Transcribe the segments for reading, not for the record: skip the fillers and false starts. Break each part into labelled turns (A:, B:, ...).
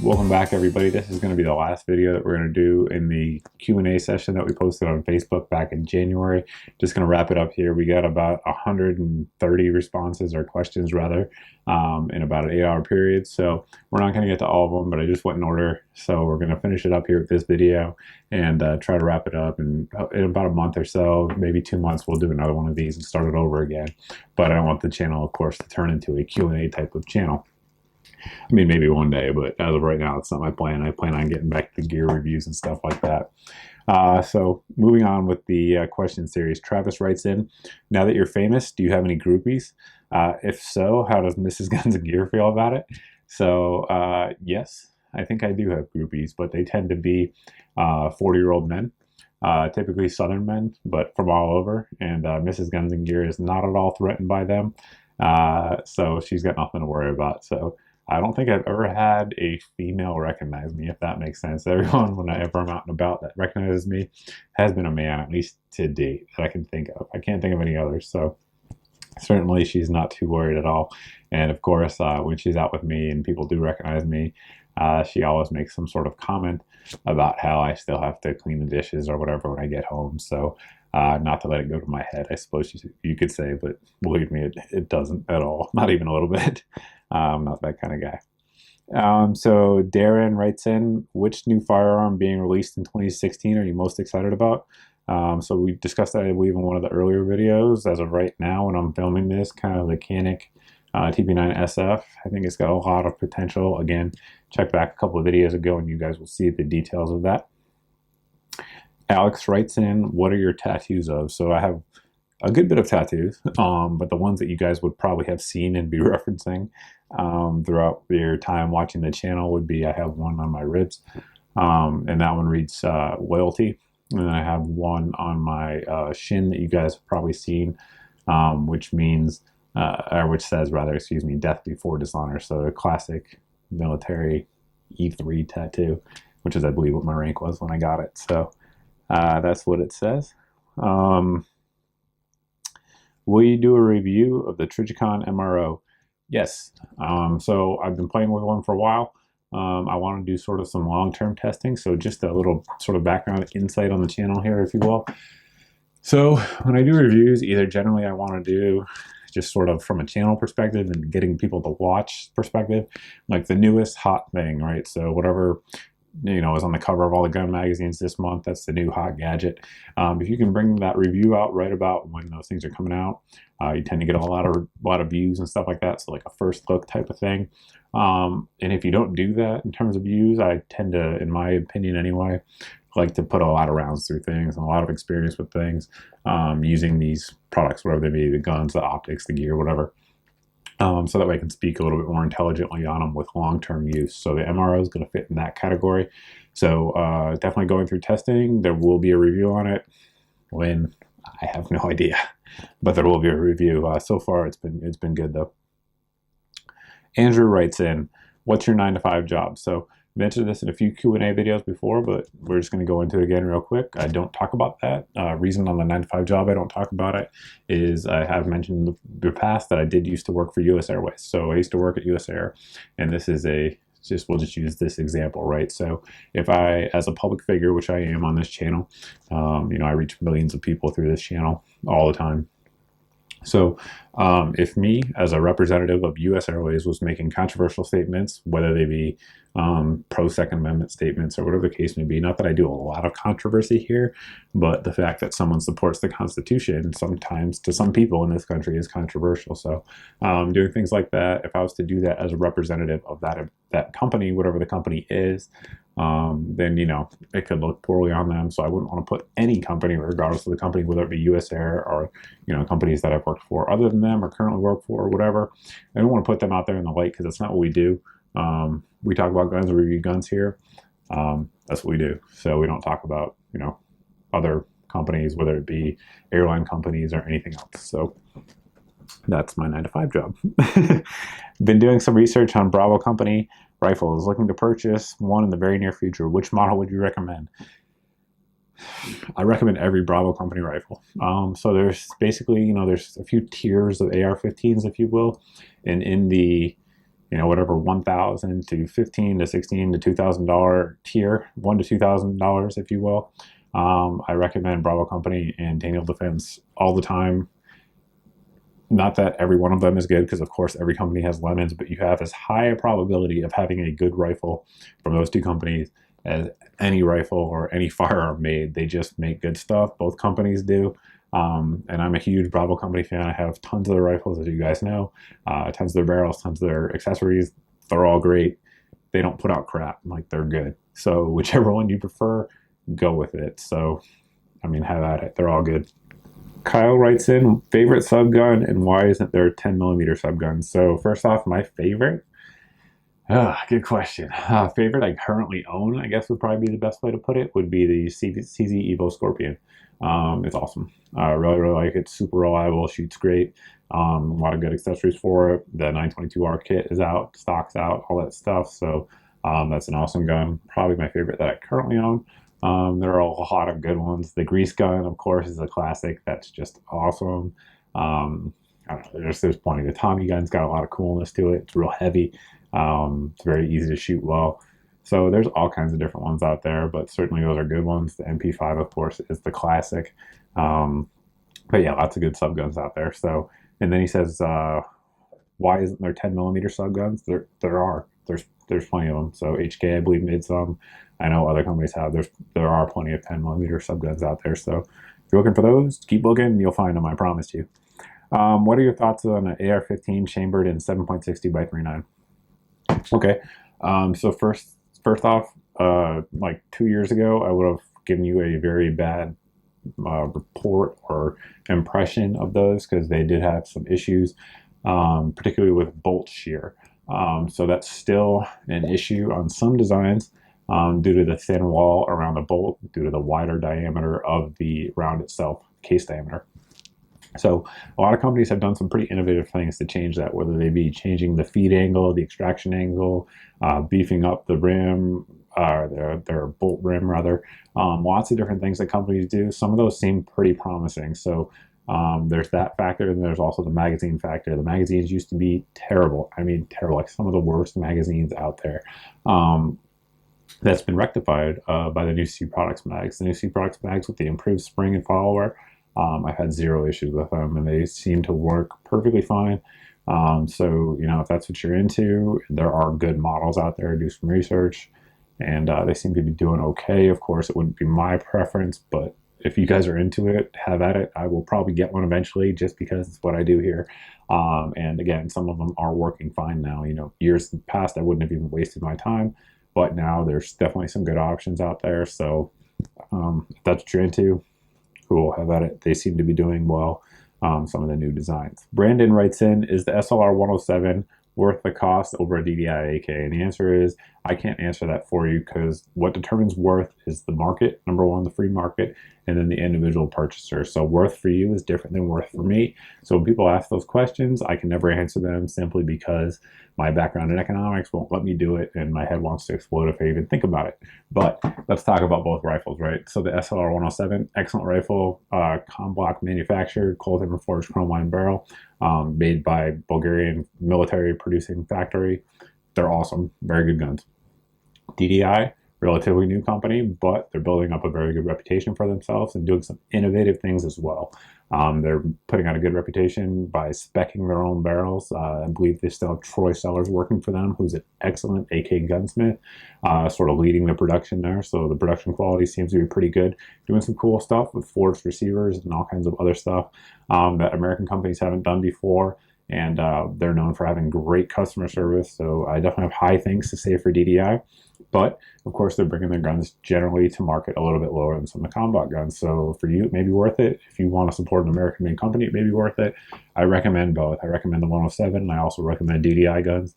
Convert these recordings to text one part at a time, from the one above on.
A: Welcome back, everybody. This is going to be the last video that we're going to do in the Q&A session that we posted on Facebook back in January. Just going to wrap it up here. We got about 130 responses, or questions rather, in about an 8-hour period. So we're not going to get to all of them, but I just went in order. So we're going to finish it up here with this video and try to wrap it up. And in about a month or so, maybe 2 months, we'll do another one of these and start it over again. But I don't want the channel, of course, to turn into a Q&A type of channel. I mean, maybe one day, but as of right now, it's not my plan. I plan on getting back to gear reviews and stuff like that. So moving on with the question series, Travis writes in, now that you're famous, do you have any groupies? If so, how does Mrs. Guns and Gear feel about it? So yes, I think I do have groupies, but they tend to be 40-year-old men, typically Southern men, but from all over. And Mrs. Guns and Gear is not at all threatened by them. So she's got nothing to worry about. So I don't think I've ever had a female recognize me, if that makes sense. Everyone, whenever I'm out and about, that recognizes me has been a man, at least to date, that I can think of. I can't think of any others. So certainly she's not too worried at all. And of course, when she's out with me and people do recognize me, she always makes some sort of comment about how I still have to clean the dishes or whatever when I get home. So not to let it go to my head, I suppose you could say, but believe me, it doesn't at all. Not even a little bit. I'm not that kind of guy. So Darren writes in, which new firearm being released in 2016 are you most excited about? So we discussed that, I believe, in one of the earlier videos. As of right now, when I'm filming this, kind of the Canik TP9 SF, I think it's got a lot of potential. Again, check back a couple of videos ago and you guys will see the details of that. Alex writes in, what are your tattoos of? So I have a good bit of tattoos, but the ones that you guys would probably have seen and be referencing throughout your time watching the channel would be, I have one on my ribs, and that one reads loyalty. And then I have one on my shin that you guys have probably seen, which means, or which says rather, excuse me, death before dishonor. So a classic military E3 tattoo, which is, I believe, what my rank was when I got it. So that's what it says. Will you do a review of the Trijicon MRO? Yes. So I've been playing with one for a while. I want to do sort of some long-term testing. So just a little sort of background insight on the channel here, if you will. So when I do reviews, either generally I want to do just sort of from a channel perspective and getting people to watch perspective, like the newest hot thing, right? So whatever, you know, is on the cover of all the gun magazines this month, that's the new hot gadget. If you can bring that review out right about when those things are coming out, you tend to get a lot of views and stuff like that. So like a first look type of thing. And if you don't do that in terms of views, I tend to, in my opinion anyway, like to put a lot of rounds through things and a lot of experience with things, using these products, whatever they be, the guns, the optics, the gear, whatever. So that way I can speak a little bit more intelligently on them with long-term use. So the MRO is going to fit in that category. So definitely going through testing. There will be a review on it. When, I have no idea, but there will be a review. So far it's been good though. Andrew writes in, what's your 9-to-5 job? So I mentioned this in a few Q&A videos before, but we're just going to go into it again real quick. I don't talk about that. Reason on the 9-to-5 job I don't talk about it is I have mentioned in the past that I did used to work for US Airways. So I used to work at US Air, and this is we'll just use this example, right? So if I, as a public figure, which I am on this channel, you know, I reach millions of people through this channel all the time. So if me, as a representative of US Airways, was making controversial statements, whether they be pro-Second Amendment statements or whatever the case may be, not that I do a lot of controversy here, but the fact that someone supports the Constitution sometimes to some people in this country is controversial. So doing things like that, if I was to do that as a representative of that company, whatever the company is, then, you know, it could look poorly on them. So I wouldn't want to put any company, regardless of the company, whether it be US Air or, you know, companies that I've worked for other than them or currently work for or whatever. I don't want to put them out there in the light because that's not what we do. We talk about guns, we review guns here. That's what we do. So we don't talk about, you know, other companies, whether it be airline companies or anything else. So that's my 9-to-5 job. Been doing some research on Bravo Company rifles, looking to purchase one in the very near future. Which model would you recommend? I recommend every Bravo Company rifle. So there's basically, you know, there's a few tiers of AR-15s, if you will, and in the you know, whatever $1,000 to $1,500 to $1,600 to $2,000 tier, $1,000 to $2,000, if you will. I recommend Bravo Company and Daniel Defense all the time. Not that every one of them is good, because of course every company has lemons, but you have as high a probability of having a good rifle from those two companies as any rifle or any firearm made. They just make good stuff. Both companies do. And I'm a huge Bravo Company fan. I have tons of their rifles, as you guys know, tons of their barrels, tons of their accessories. They're all great. They don't put out crap. Like, they're good. So whichever one you prefer, go with it. So, I mean, have at it. They're all good. Kyle writes in, favorite subgun and why isn't there 10mm subguns? So first off, my favorite, good question. Favorite I currently own, I guess would probably be the best way to put it, would be the CZ Evo Scorpion. It's awesome. Really, really like it. Super reliable, shoots great. A lot of good accessories for it. The 922R kit is out, stock's out, all that stuff. So that's an awesome gun. Probably my favorite that I currently own. There are a lot of good ones. The grease gun, of course, is a classic. That's just awesome. I don't know, there's plenty. The Tommy gun's got a lot of coolness to it. It's real heavy. It's very easy to shoot well. So there's all kinds of different ones out there, but certainly those are good ones. The MP5, of course, is the classic. But yeah, lots of good subguns out there. So, and then he says, why isn't there 10mm subguns? There are. There's plenty of them. So HK, I believe, made some. I know other companies have. There are plenty of 10mm subguns out there. So if you're looking for those, keep looking. You'll find them, I promise you. What are your thoughts on an AR-15 chambered in 7.60 by 3.9? Okay. So first off, like 2 years ago, I would have given you a very bad report or impression of those, because they did have some issues, particularly with bolt shear. So that's still an issue on some designs, due to the thin wall around the bolt, due to the wider diameter of the round itself, case diameter. So a lot of companies have done some pretty innovative things to change that, whether they be changing the feed angle, the extraction angle, beefing up the rim, their bolt rim rather. Lots of different things that companies do. Some of those seem pretty promising. So there's that factor, and there's also the magazine factor. The magazines used to be terrible. I mean, terrible, like some of the worst magazines out there. That's been rectified by the new C Products mags. The new C Products mags with the improved spring and follower, I've had zero issues with them, and they seem to work perfectly fine. So, you know, if that's what you're into, there are good models out there. Do some research, and they seem to be doing okay. Of course, it wouldn't be my preference, but if you guys are into it, have at it. I will probably get one eventually, just because it's what I do here. And again, some of them are working fine now. You know, years past, I wouldn't have even wasted my time, but now there's definitely some good options out there. So if that's what you're into, cool, have at it. They seem to be doing well. Some of the new designs. Brandon writes in, is the SLR 107 worth the cost over a DBiak AK? And the answer is, I can't answer that for you, because what determines worth is the market, number one, the free market, and then the individual purchaser. So worth for you is different than worth for me. So when people ask those questions, I can never answer them, simply because my background in economics won't let me do it, and my head wants to explode if I even think about it. But let's talk about both rifles, right? So the SLR 107, excellent rifle, Comblock manufactured, cold hammer forged chrome line barrel, made by Bulgarian military producing factory. They're awesome, very good guns. DDI, relatively new company, but they're building up a very good reputation for themselves and doing some innovative things as well. They're putting out a good reputation by speccing their own barrels. I believe they still have Troy Sellers working for them, who's an excellent AK gunsmith, sort of leading the production there. So the production quality seems to be pretty good. Doing some cool stuff with forged receivers and all kinds of other stuff that American companies haven't done before. And they're known for having great customer service. So I definitely have high things to say for DDI. But of course, they're bringing their guns generally to market a little bit lower than some of the combat guns. So for you, it may be worth it. If you want to support an American-made company, it may be worth it. I recommend both. I recommend the 107, and I also recommend DDI guns.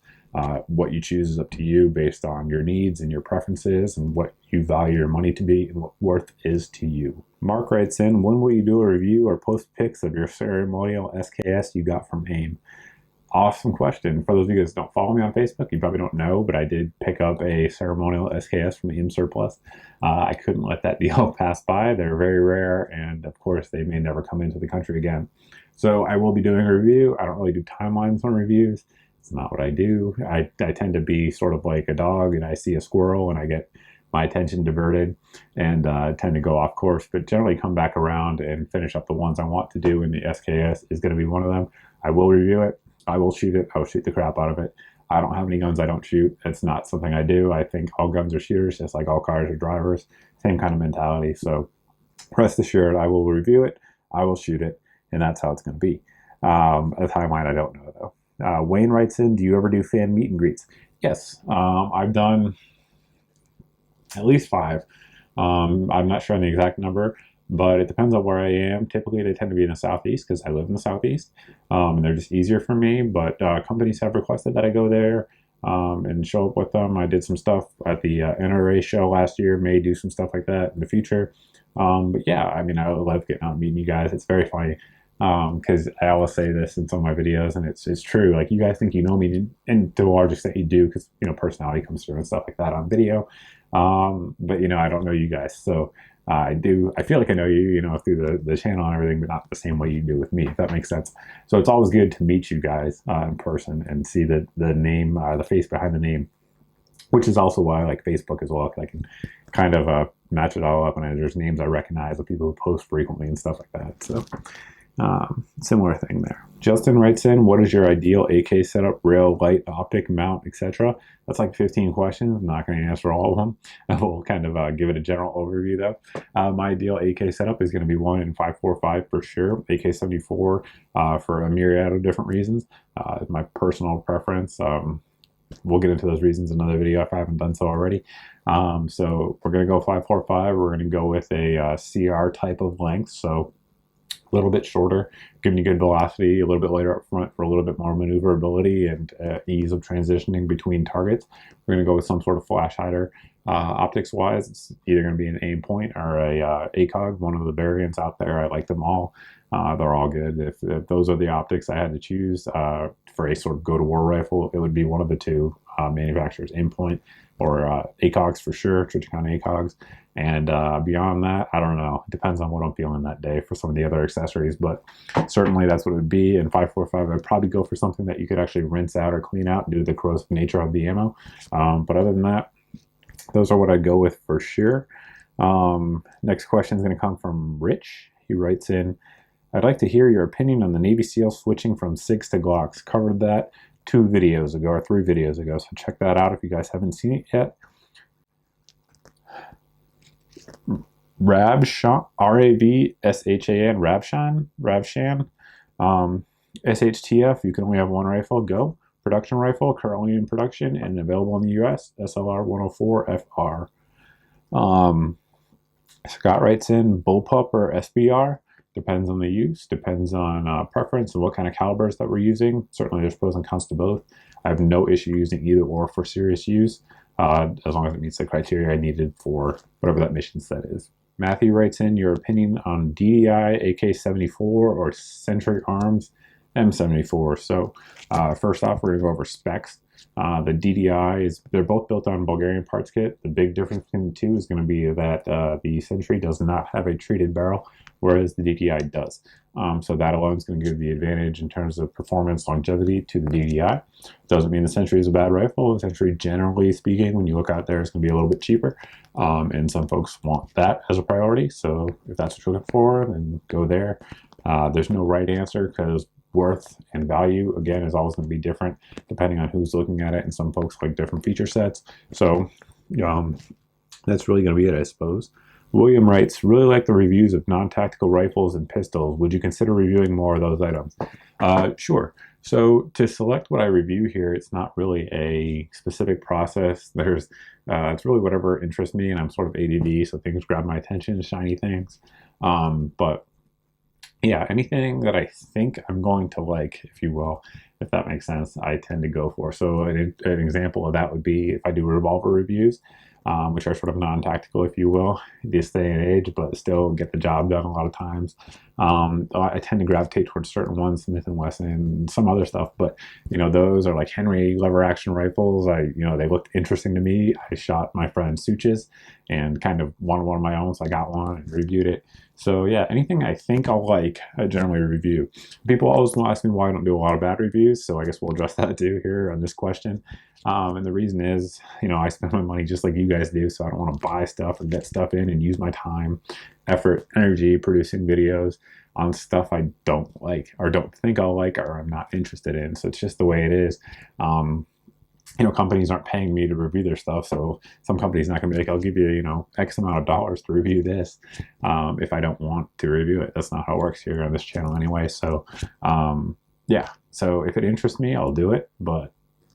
A: What you choose is up to you, based on your needs and your preferences and what you value your money to be and what worth is to you. Mark writes in, when will you do a review or post pics of your ceremonial SKS you got from AIM? Awesome question. For those of you guys who don't follow me on Facebook, you probably don't know, but I did pick up a ceremonial SKS from AIM Surplus. I couldn't let that deal pass by. They're very rare, and of course, they may never come into the country again. So I will be doing a review. I don't really do timelines on reviews. It's not what I do. I tend to be sort of like a dog, and I see a squirrel and I get my attention diverted and tend to go off course, but generally come back around and finish up the ones I want to do, and the SKS is going to be one of them. I will review it. I will shoot it. I will shoot the crap out of it. I don't have any guns I don't shoot. It's not something I do. I think all guns are shooters, just like all cars are drivers. Same kind of mentality. So rest assured, I will review it. I will shoot it, and that's how it's going to be. A timeline, I don't know, though. Wayne writes in, do you ever do fan meet and greets? Yes. I've done at least 5. I'm not sure on the exact number, but it depends on where I am. Typically, they tend to be in the Southeast because I live in the Southeast, and they're just easier for me. But companies have requested that I go there and show up with them. I did some stuff at the NRA show last year, may do some stuff like that in the future. But yeah, I mean, I love getting out and meeting you guys. It's very funny because I always say this in some of my videos, and it's true. Like, you guys think you know me, and to a large extent you do, because, you know, personality comes through and stuff like that on video. But, you know, I don't know you guys, so I feel like I know you, you know, through the channel and everything, but not the same way you do with me, if that makes sense. So it's always good to meet you guys in person and see the name, the face behind the name, which is also why I like Facebook as well, because I can kind of match it all up, and there's names I recognize of people who post frequently and stuff like that. So similar thing there. Justin writes in, what is your ideal AK setup, rail, light, optic, mount, etc.? That's like 15 questions. I'm not going to answer all of them. I will kind of give it a general overview, though. My ideal AK setup is going to be one in 5.45 for sure. AK-74 for a myriad of different reasons. My personal preference. We'll get into those reasons in another video if I haven't done so already. So we're going to go 5.45. We're going to go with a CR type of length. So a little bit shorter, giving you good velocity, a little bit later up front for a little bit more maneuverability and ease of transitioning between targets. We're going to go with some sort of flash hider. Optics wise, it's either going to be an aim point or a ACOG, one of the variants out there. I like them all. They're all good. If those are the optics I had to choose for a sort of go-to-war rifle, it would be one of the two manufacturers, aim point or ACOGs for sure, Trijicon ACOGs. And beyond that, I don't know. It depends on what I'm feeling that day for some of the other accessories, but certainly that's what it would be. In 5.45, I'd probably go for something that you could actually rinse out or clean out due to the corrosive nature of the ammo. But other than that, those are what I'd go with for sure. Next question is going to come from Rich. He writes in, I'd like to hear your opinion on the Navy SEAL switching from SIGs to Glocks. Covered that 2 videos ago or 3 videos ago, so check that out if you guys haven't seen it yet. Ravshan, R-A-V-S-H-A-N, Ravshan, SHTF, you can only have one rifle, go. Production rifle, currently in production and available in the U.S., SLR 104FR. Scott writes in, bullpup or SBR, depends on the use, depends on preference and what kind of calibers that we're using. Certainly there's pros and cons to both. I have no issue using either or for serious use, as long as it meets the criteria I needed for whatever that mission set is. Matthew writes in, your opinion on DBiak AK-74 or Century Arms M74. So first off, we're going to go over specs. The DDI they're both built on Bulgarian parts kit. The big difference between the two is going to be that the Century does not have a treated barrel, whereas the DDI does. So that alone is going to give the advantage in terms of performance longevity to the DDI. Doesn't mean the Century is a bad rifle. The Century, generally speaking, when you look out there, is going to be a little bit cheaper. And some folks want that as a priority. So if that's what you're looking for, then go there. There's no right answer because worth and value, again, is always going to be different depending on who's looking at it. And some folks like different feature sets. So that's really going to be it, I suppose. William writes, really like the reviews of non-tactical rifles and pistols. Would you consider reviewing more of those items? Sure. So to select what I review here, it's not really a specific process. It's really whatever interests me, and I'm sort of ADD, so things grab my attention, shiny things. But yeah, anything that I think I'm going to like, if you will, if that makes sense, I tend to go for. So an example of that would be if I do revolver reviews, which are sort of non-tactical, if you will, this day and age, but still get the job done a lot of times. I tend to gravitate towards certain ones, Smith & Wesson, and some other stuff, but those are like Henry lever action rifles. They looked interesting to me. I shot my friend Suches and kind of wanted one of my own, so I got one and reviewed it. So yeah, anything I think I'll like, I generally review. People always ask me why I don't do a lot of bad reviews, so I guess we'll address that too here on this question. And the reason is, I spend my money just like you guys do, so I don't want to buy stuff or get stuff in and use my time, effort, energy producing videos on stuff I don't like or don't think I'll like or I'm not interested in. So it's just the way it is. Companies aren't paying me to review their stuff, so some companies not going to be like, I'll give you, X amount of dollars to review this if I don't want to review it. That's not how it works here on this channel anyway. So, yeah. So if it interests me, I'll do it, but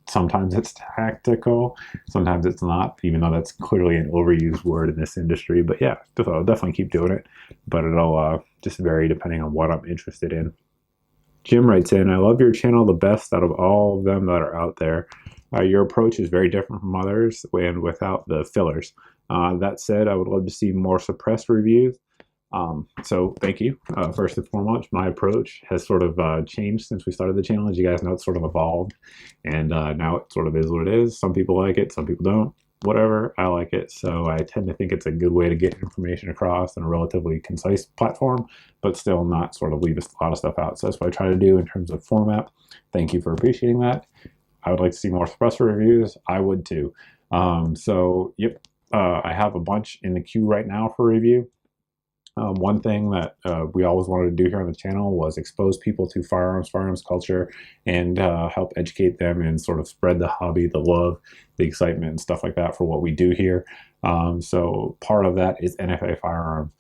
A: sometimes it's tactical, sometimes it's not, even though that's clearly an overused word in this industry. But yeah, I'll definitely keep doing it, but it'll just vary depending on what I'm interested in. Jim writes in, I love your channel the best out of all of them that are out there. Your approach is very different from others and without the fillers. That said, I would love to see more suppressed reviews. So thank you. First and foremost, my approach has sort of changed since we started the channel. As you guys know, it's sort of evolved, and now it sort of is what it is. Some people like it, some people don't. Whatever, I like it. So I tend to think it's a good way to get information across in a relatively concise platform, but still not sort of leave a lot of stuff out. So that's what I try to do in terms of format. Thank you for appreciating that. I would like to see more suppressor reviews. I would too. Yep, I have a bunch in the queue right now for review. One thing that we always wanted to do here on the channel was expose people to firearms culture, and help educate them and sort of spread the hobby, the love, the excitement, and stuff like that for what we do here. So part of that is NFA firearms,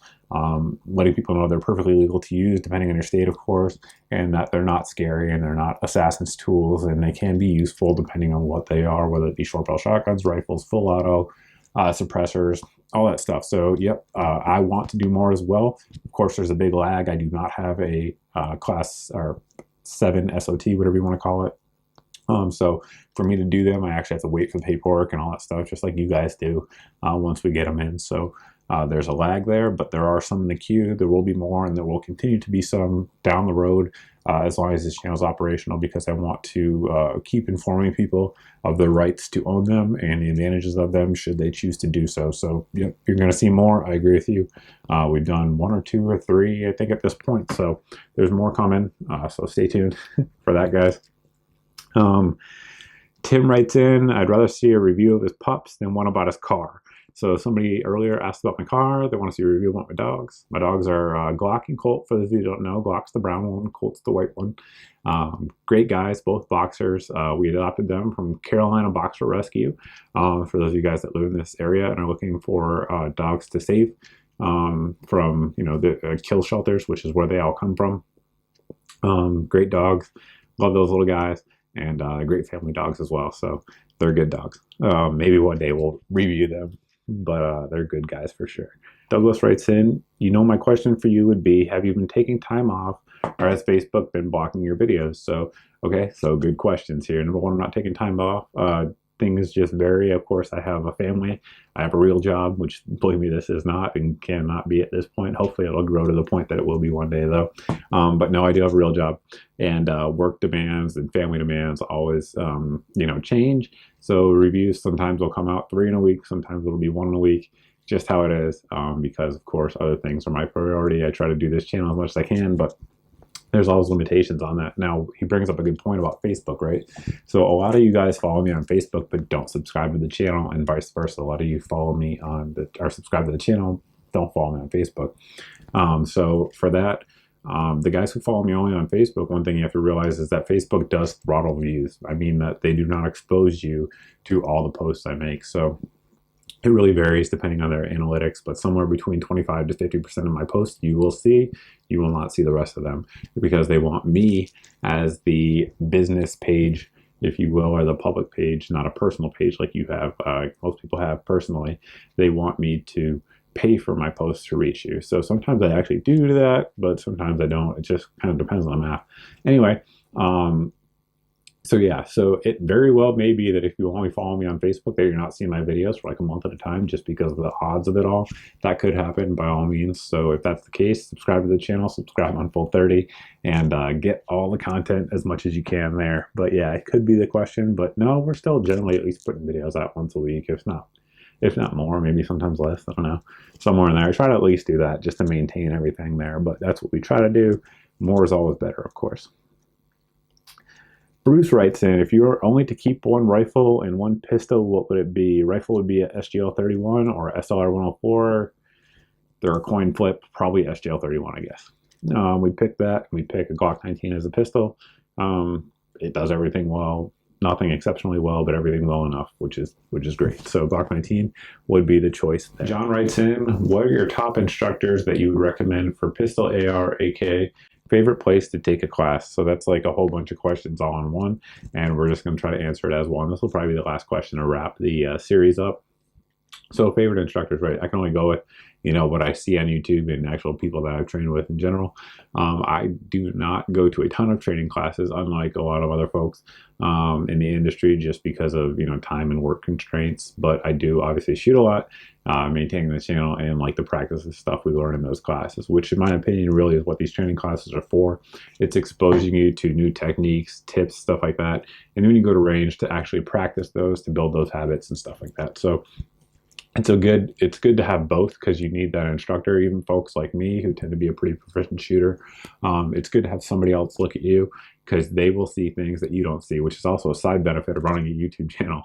A: letting people know they're perfectly legal to use depending on your state, of course, and that they're not scary and they're not assassin's tools, and they can be useful depending on what they are, whether it be short barrel shotguns, rifles, full auto, suppressors, all that stuff. So yep, I want to do more as well. Of course, there's a big lag. I do not have a class or 7 SOT, whatever you want to call it. So for me to do them, I actually have to wait for the paperwork and all that stuff, just like you guys do once we get them in. So there's a lag there, but there are some in the queue. There will be more, and there will continue to be some down the road as long as this channel is operational, because I want to keep informing people of their rights to own them and the advantages of them should they choose to do so. So yep, you're going to see more. I agree with you. We've done 1 or 2 or 3, I think, at this point. So there's more coming. So stay tuned for that, guys. Tim writes in, I'd rather see a review of his pups than one about his car. So somebody earlier asked about my car. They want to see a review about my dogs. My dogs are Glock and Colt. For those of you who don't know, Glock's the brown one, Colt's the white one. Great guys, both boxers. We adopted them from Carolina Boxer Rescue. For those of you guys that live in this area and are looking for dogs to save from the kill shelters, which is where they all come from. Great dogs. Love those little guys. And great family dogs as well. So they're good dogs. Maybe one day we'll review them, but they're good guys for sure. Douglas writes in, my question for you would be, have you been taking time off, or has Facebook been blocking your videos? So, okay, so good questions here. Number one, I'm not taking time off. Things just vary. Of course, I have a family. I have a real job, which, believe me, this is not and cannot be at this point. Hopefully, it'll grow to the point that it will be one day, though. But no, I do have a real job. And work demands and family demands always, change. So reviews sometimes will come out 3 in a week. Sometimes it'll be 1 in a week. Just how it is, because, of course, other things are my priority. I try to do this channel as much as I can, but there's always limitations on that. Now, he brings up a good point about Facebook, right? So a lot of you guys follow me on Facebook, but don't subscribe to the channel, and vice versa. A lot of you follow me or subscribe to the channel, don't follow me on Facebook. So for that, the guys who follow me only on Facebook, one thing you have to realize is that Facebook does throttle views. I mean that they do not expose you to all the posts I make. So it really varies depending on their analytics, but somewhere between 25 to 50% of my posts you will see. You will not see the rest of them, because they want me as the business page, if you will, or the public page, not a personal page like you have, most people have personally. They want me to pay for my posts to reach you. So sometimes I actually do that, but sometimes I don't. It just kind of depends on the math. Anyway, So yeah, so it very well may be that if you only follow me on Facebook that you're not seeing my videos for like a month at a time just because of the odds of it all. That could happen by all means. So if that's the case, subscribe to the channel, subscribe on Full30, and get all the content as much as you can there. But yeah, it could be the question, but no, we're still generally at least putting videos out once a week, if not more, maybe sometimes less, I don't know, somewhere in there. I try to at least do that just to maintain everything there, but that's what we try to do. More is always better, of course. Bruce writes in, if you were only to keep one rifle and one pistol, what would it be? Rifle would be a SGL-31 or SLR-104. They're a coin flip, probably SGL-31, I guess. We pick that. We pick a Glock 19 as a pistol. It does everything well. Nothing exceptionally well, but everything well enough, which is great. So Glock 19 would be the choice there. John writes in, what are your top instructors that you would recommend for pistol, AR, AK? Favorite place to take a class? So that's like a whole bunch of questions all in one, and we're just going to try to answer it as one. This will probably be the last question to wrap the series up. So favorite instructors, right? I can only go with, what I see on YouTube and actual people that I've trained with in general. I do not go to a ton of training classes, unlike a lot of other folks in the industry, just because of, time and work constraints. But I do obviously shoot a lot, maintaining the channel and like the practice of stuff we learn in those classes, which in my opinion really is what these training classes are for. It's exposing you to new techniques, tips, stuff like that. And then when you go to range, to actually practice those, to build those habits and stuff like that. So it's good to have both, because you need that instructor. Even folks like me who tend to be a pretty proficient shooter, it's good to have somebody else look at you, because they will see things that you don't see, which is also a side benefit of running a YouTube channel.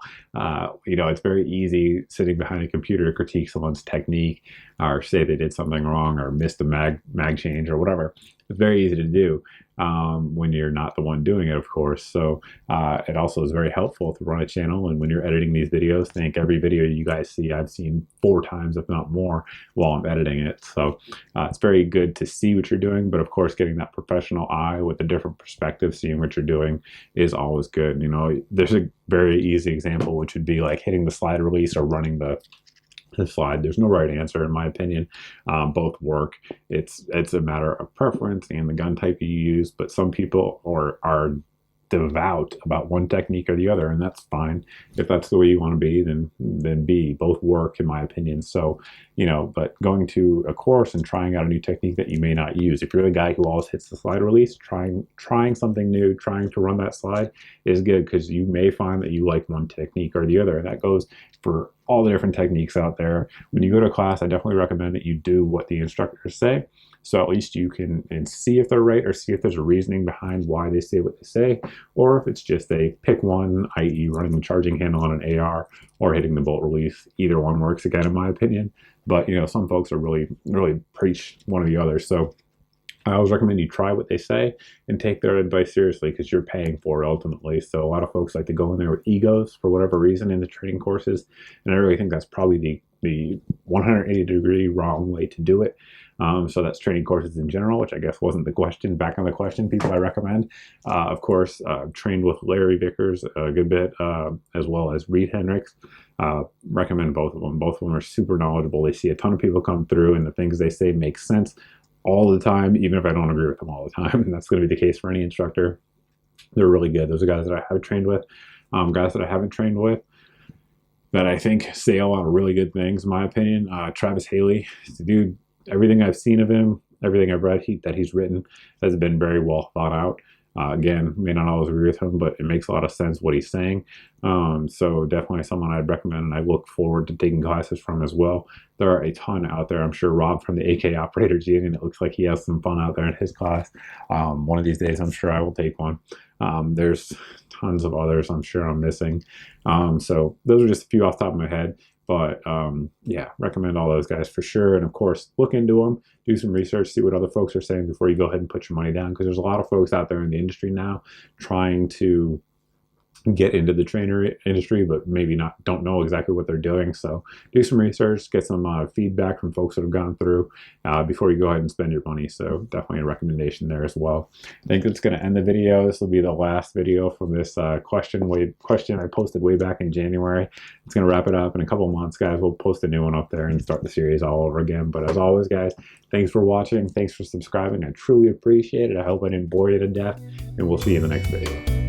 A: It's very easy sitting behind a computer to critique someone's technique or say they did something wrong or missed a mag change or whatever. It's very easy to do when you're not the one doing it, of course. So it also is very helpful to run a channel. And when you're editing these videos, think every video you guys see, I've seen 4 times, if not more, while I'm editing it. So it's very good to see what you're doing. But of course, getting that professional eye with a different perspective, seeing what you're doing, is always good. There's a very easy example, which would be like hitting the slide release or running the slide. There's no right answer, in my opinion. Both work. It's a matter of preference and the gun type you use, but some people are devout about one technique or the other, and that's fine. If that's the way you want to be, then both work, in my opinion. So but going to a course and trying out a new technique that you may not use, if you're the guy who always hits the slide release, trying something new, trying to run that slide is good, because you may find that you like one technique or the other. And that goes for all the different techniques out there. When you go to a class, I definitely recommend that you do what the instructors say, so at least you can see if they're right, or see if there's a reasoning behind why they say what they say, or if it's just a pick one, i.e. running the charging handle on an AR or hitting the bolt release. Either one works, again, in my opinion. But some folks are really preach one or the other. So I always recommend you try what they say and take their advice seriously, because you're paying for it ultimately. So a lot of folks like to go in there with egos for whatever reason in the training courses, and I really think that's probably the 180-degree wrong way to do it. So that's training courses in general, which I guess wasn't the question. Back on the question, people I recommend. Of course, trained with Larry Vickers a good bit, as well as Reed Hendricks. Recommend both of them. Both of them are super knowledgeable. They see a ton of people come through, and the things they say make sense all the time, even if I don't agree with them all the time. And that's going to be the case for any instructor. They're really good. Those are guys that I have trained with. Guys that I haven't trained with that I think say a lot of really good things, in my opinion. Travis Haley, the dude, everything I've seen of him, everything I've read that he's written has been very well thought out. Again, may not always agree with him, but it makes a lot of sense what he's saying. So definitely someone I'd recommend, and I look forward to taking classes from as well. There are a ton out there. I'm sure Rob from the AK Operators Union, it looks like he has some fun out there in his class. One of these days, I'm sure I will take one. There's tons of others I'm sure I'm missing. So those are just a few off the top of my head. But yeah, recommend all those guys for sure. And of course, look into them, do some research, see what other folks are saying before you go ahead and put your money down. Because there's a lot of folks out there in the industry now trying to get into the trainer industry, but maybe don't know exactly what they're doing. So do some research, get some feedback from folks that have gone through before you go ahead and spend your money. So definitely a recommendation there as well. I think that's going to end the video. This will be the last video from this question I posted way back in January. It's going to wrap it up in a couple months, guys. We'll post a new one up there and start the series all over again. But as always, guys, thanks for watching. Thanks for subscribing. I truly appreciate it. I hope I didn't bore you to death, and we'll see you in the next video.